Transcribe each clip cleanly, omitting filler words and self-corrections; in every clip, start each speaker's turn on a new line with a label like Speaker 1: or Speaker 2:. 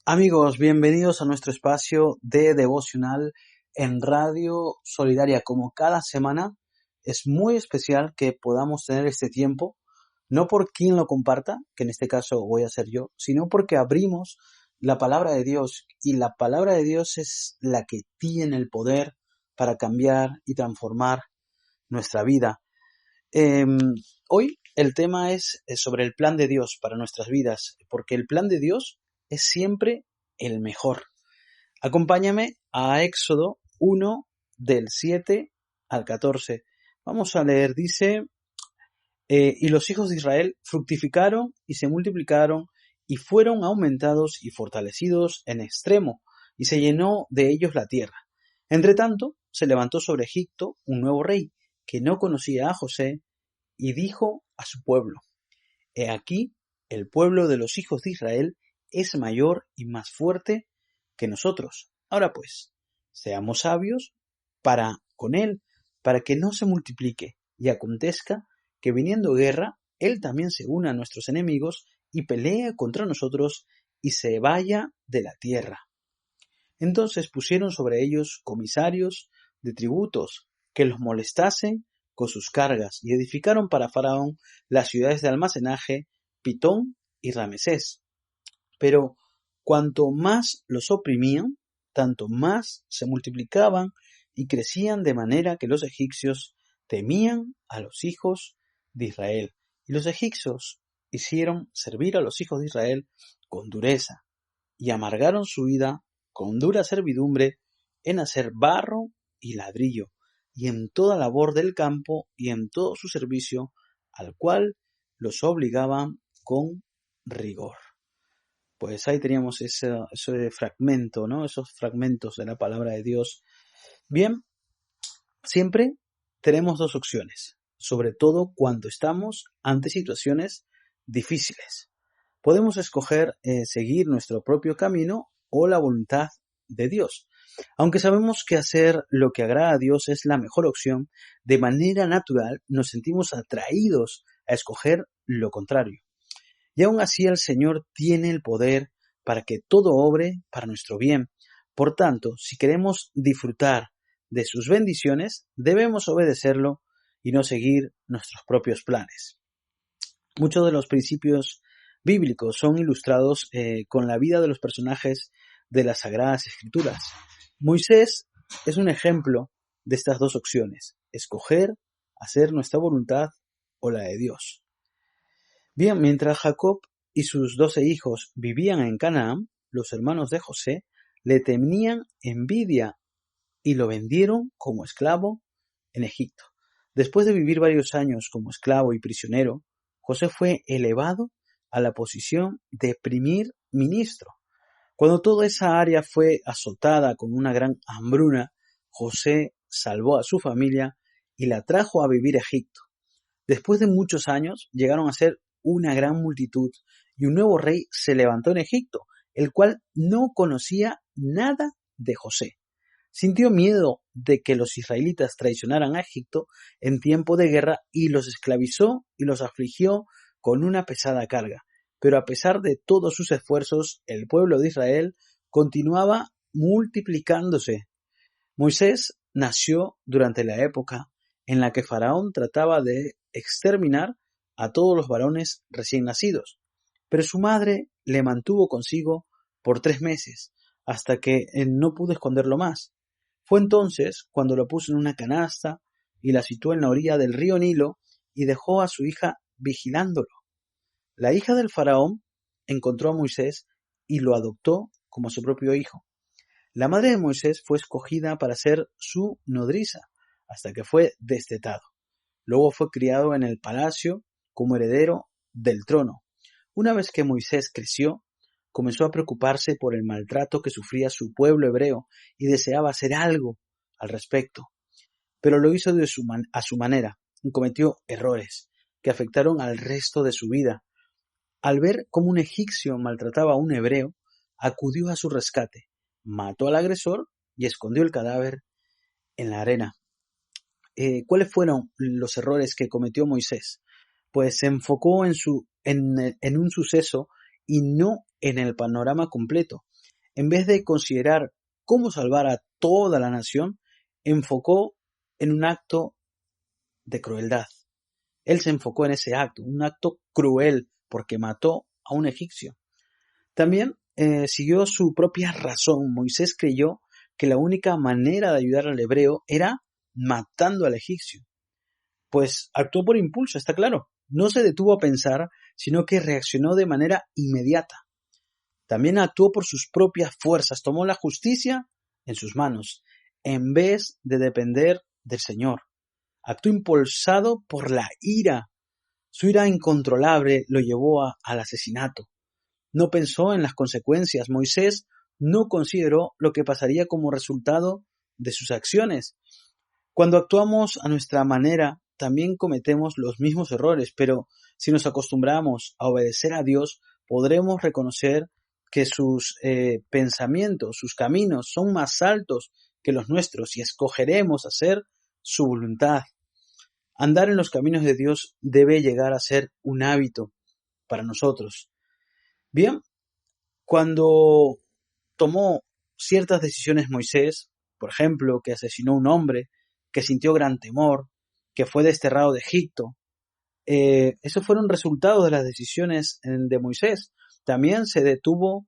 Speaker 1: Amigos, bienvenidos a nuestro espacio de devocional en Radio Solidaria. Como cada semana, es muy especial que podamos tener este tiempo, no por quien lo comparta, que en este caso voy a ser yo, sino porque abrimos la palabra de Dios, y la palabra de Dios es la que tiene el poder para cambiar y transformar nuestra vida. Hoy el tema es sobre el plan de Dios para nuestras vidas, porque el plan de Dios es siempre el mejor. Acompáñame a Éxodo 1 del 7 al 14. Vamos a leer, dice, y los hijos de Israel fructificaron y se multiplicaron y fueron aumentados y fortalecidos en extremo, y se llenó de ellos la tierra. Entre tanto, se levantó sobre Egipto un nuevo rey, que no conocía a José, y dijo a su pueblo: He aquí, el pueblo de los hijos de Israel es mayor y más fuerte que nosotros. Ahora pues, seamos sabios con él, para que no se multiplique, y acontezca que viniendo guerra, él también se una a nuestros enemigos y pelea contra nosotros y se vaya de la tierra. Entonces pusieron sobre ellos comisarios de tributos que los molestasen con sus cargas, y edificaron para Faraón las ciudades de almacenaje, Pitón y Ramesés. Pero cuanto más los oprimían, tanto más se multiplicaban y crecían, de manera que los egipcios temían a los hijos de Israel. Y los egipcios hicieron servir a los hijos de Israel con dureza, y amargaron su vida con dura servidumbre en hacer barro y ladrillo, y en toda labor del campo y en todo su servicio, al cual los obligaban con rigor. Pues ahí teníamos ese fragmento, ¿no? Esos fragmentos de la palabra de Dios. Bien, siempre tenemos dos opciones, sobre todo cuando estamos ante situaciones difíciles. Podemos escoger seguir nuestro propio camino o la voluntad de Dios. Aunque sabemos que hacer lo que agrada a Dios es la mejor opción, de manera natural nos sentimos atraídos a escoger lo contrario. Y aún así el Señor tiene el poder para que todo obre para nuestro bien. Por tanto, si queremos disfrutar de sus bendiciones, debemos obedecerlo y no seguir nuestros propios planes. Muchos de los principios bíblicos son ilustrados con la vida de los personajes de las Sagradas Escrituras. Moisés es un ejemplo de estas dos opciones: escoger hacer nuestra voluntad o la de Dios. Bien, mientras Jacob y sus 12 hijos vivían en Canaán, los hermanos de José le tenían envidia y lo vendieron como esclavo en Egipto. Después de vivir varios años como esclavo y prisionero, José fue elevado a la posición de primer ministro. Cuando toda esa área fue azotada con una gran hambruna, José salvó a su familia y la trajo a vivir a Egipto. Después de muchos años, llegaron a ser una gran multitud, y un nuevo rey se levantó en Egipto, el cual no conocía nada de José. Sintió miedo de que los israelitas traicionaran a Egipto en tiempo de guerra y los esclavizó y los afligió con una pesada carga. Pero a pesar de todos sus esfuerzos, el pueblo de Israel continuaba multiplicándose. Moisés nació durante la época en la que Faraón trataba de exterminar a todos los varones recién nacidos, pero su madre le mantuvo consigo por 3 meses, hasta que no pudo esconderlo más. Fue entonces cuando lo puso en una canasta y la situó en la orilla del río Nilo y dejó a su hija vigilándolo. La hija del faraón encontró a Moisés y lo adoptó como su propio hijo. La madre de Moisés fue escogida para ser su nodriza hasta que fue destetado. Luego fue criado en el palacio como heredero del trono. Una vez que Moisés creció, comenzó a preocuparse por el maltrato que sufría su pueblo hebreo y deseaba hacer algo al respecto. Pero lo hizo a su manera y cometió errores que afectaron al resto de su vida. Al ver cómo un egipcio maltrataba a un hebreo, acudió a su rescate, mató al agresor y escondió el cadáver en la arena. ¿Cuáles fueron los errores que cometió Moisés? Pues se enfocó en un suceso y no en el panorama completo. en vez de considerar cómo salvar a toda la nación, enfocó en un acto de crueldad. Él se enfocó en ese acto, un acto cruel, porque mató a un egipcio. También siguió su propia razón. Moisés creyó que la única manera de ayudar al hebreo era matando al egipcio. Pues actuó por impulso, está claro. No se detuvo a pensar, sino que reaccionó de manera inmediata. También actuó por sus propias fuerzas, tomó la justicia en sus manos, en vez de depender del Señor. Actuó impulsado por la ira. Su ira incontrolable lo llevó al asesinato. No pensó en las consecuencias. Moisés no consideró lo que pasaría como resultado de sus acciones. Cuando actuamos a nuestra manera, también cometemos los mismos errores, pero si nos acostumbramos a obedecer a Dios, podremos reconocer que sus pensamientos, sus caminos son más altos que los nuestros y escogeremos hacer su voluntad. Andar en los caminos de Dios debe llegar a ser un hábito para nosotros. Bien, cuando tomó ciertas decisiones Moisés, por ejemplo, que asesinó a un hombre, que sintió gran temor, que fue desterrado de Egipto, esos fueron resultados de las decisiones de Moisés. También se tuvo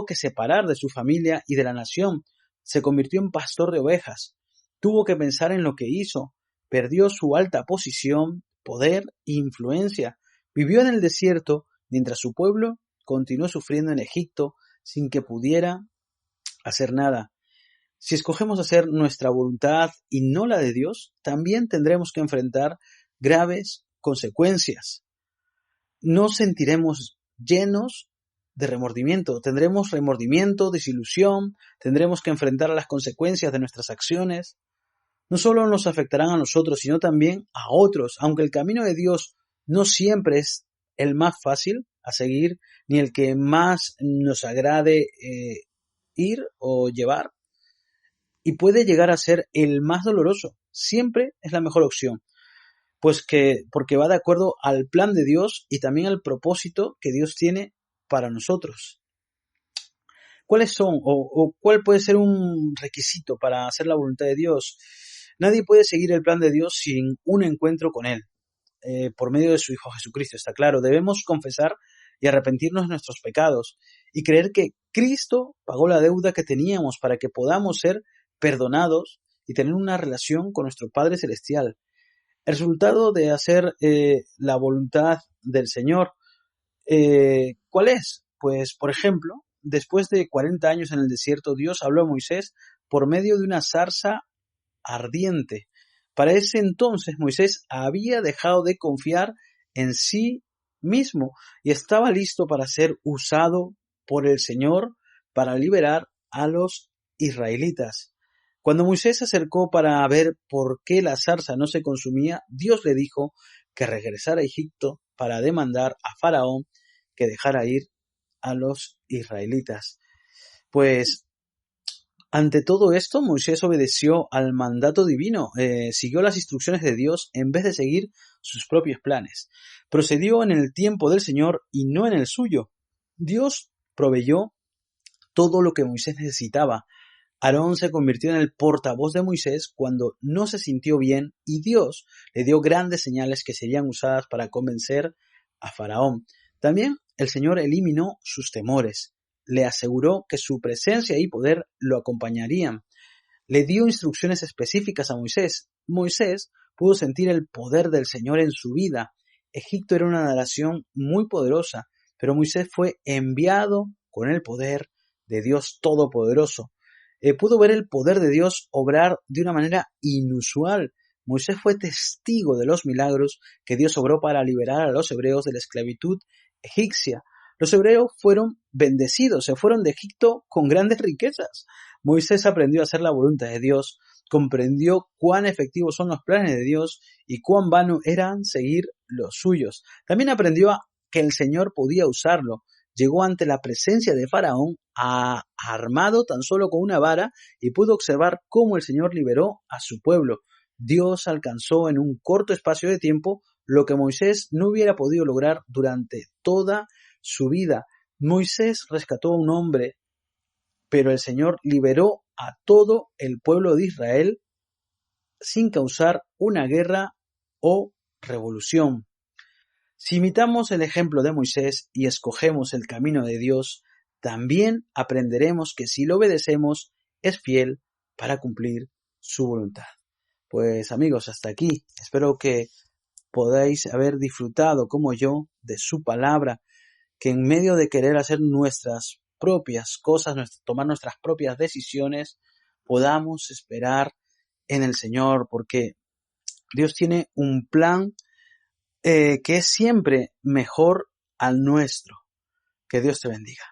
Speaker 1: que separar de su familia y de la nación. Se convirtió en pastor de ovejas. Tuvo que pensar en lo que hizo. Perdió su alta posición, poder e influencia. Vivió en el desierto mientras su pueblo continuó sufriendo en Egipto sin que pudiera hacer nada. Si escogemos hacer nuestra voluntad y no la de Dios, también tendremos que enfrentar graves consecuencias. Nos sentiremos llenos de remordimiento, tendremos remordimiento, desilusión, tendremos que enfrentar las consecuencias de nuestras acciones. No solo nos afectarán a nosotros, sino también a otros, aunque el camino de Dios no siempre es el más fácil a seguir, ni el que más nos agrade ir o llevar, y puede llegar a ser el más doloroso. Siempre es la mejor opción, porque va de acuerdo al plan de Dios y también al propósito que Dios tiene para nosotros. ¿Cuáles son o cuál puede ser un requisito para hacer la voluntad de Dios? Nadie puede seguir el plan de Dios sin un encuentro con Él, por medio de su Hijo Jesucristo, está claro. Debemos confesar y arrepentirnos de nuestros pecados y creer que Cristo pagó la deuda que teníamos para que podamos ser perdonados y tener una relación con nuestro Padre Celestial. El resultado de hacer la voluntad del Señor, ¿cuál es? Pues, por ejemplo, después de 40 años en el desierto, Dios habló a Moisés por medio de una zarza ardiente. Para ese entonces Moisés había dejado de confiar en sí mismo y estaba listo para ser usado por el Señor para liberar a los israelitas. Cuando Moisés se acercó para ver por qué la zarza no se consumía, Dios le dijo que regresara a Egipto para demandar a Faraón que dejara ir a los israelitas. Pues ante todo esto, Moisés obedeció al mandato divino, siguió las instrucciones de Dios en vez de seguir sus propios planes. Procedió en el tiempo del Señor y no en el suyo. Dios proveyó todo lo que Moisés necesitaba. Aarón se convirtió en el portavoz de Moisés cuando no se sintió bien y Dios le dio grandes señales que serían usadas para convencer a Faraón. También el Señor eliminó sus temores. Le aseguró que su presencia y poder lo acompañarían. Le dio instrucciones específicas a Moisés. Moisés pudo sentir el poder del Señor en su vida. Egipto era una nación muy poderosa, pero Moisés fue enviado con el poder de Dios Todopoderoso. Pudo ver el poder de Dios obrar de una manera inusual. Moisés fue testigo de los milagros que Dios obró para liberar a los hebreos de la esclavitud egipcia. Los hebreos fueron bendecidos, se fueron de Egipto con grandes riquezas. Moisés aprendió a hacer la voluntad de Dios, comprendió cuán efectivos son los planes de Dios y cuán vano eran seguir los suyos. También aprendió que el Señor podía usarlo. Llegó ante la presencia de Faraón armado tan solo con una vara y pudo observar cómo el Señor liberó a su pueblo. Dios alcanzó en un corto espacio de tiempo lo que Moisés no hubiera podido lograr durante toda su vida. Moisés rescató a un hombre pero el Señor liberó a todo el pueblo de Israel sin causar una guerra o revolución. Si imitamos el ejemplo de Moisés y escogemos el camino de Dios, también aprenderemos que si lo obedecemos, es fiel para cumplir su voluntad. Pues amigos, hasta aquí. Espero que podáis haber disfrutado como yo de su palabra, que en medio de querer hacer nuestras propias cosas, tomar nuestras propias decisiones, podamos esperar en el Señor, porque Dios tiene un plan que es siempre mejor al nuestro. Que Dios te bendiga.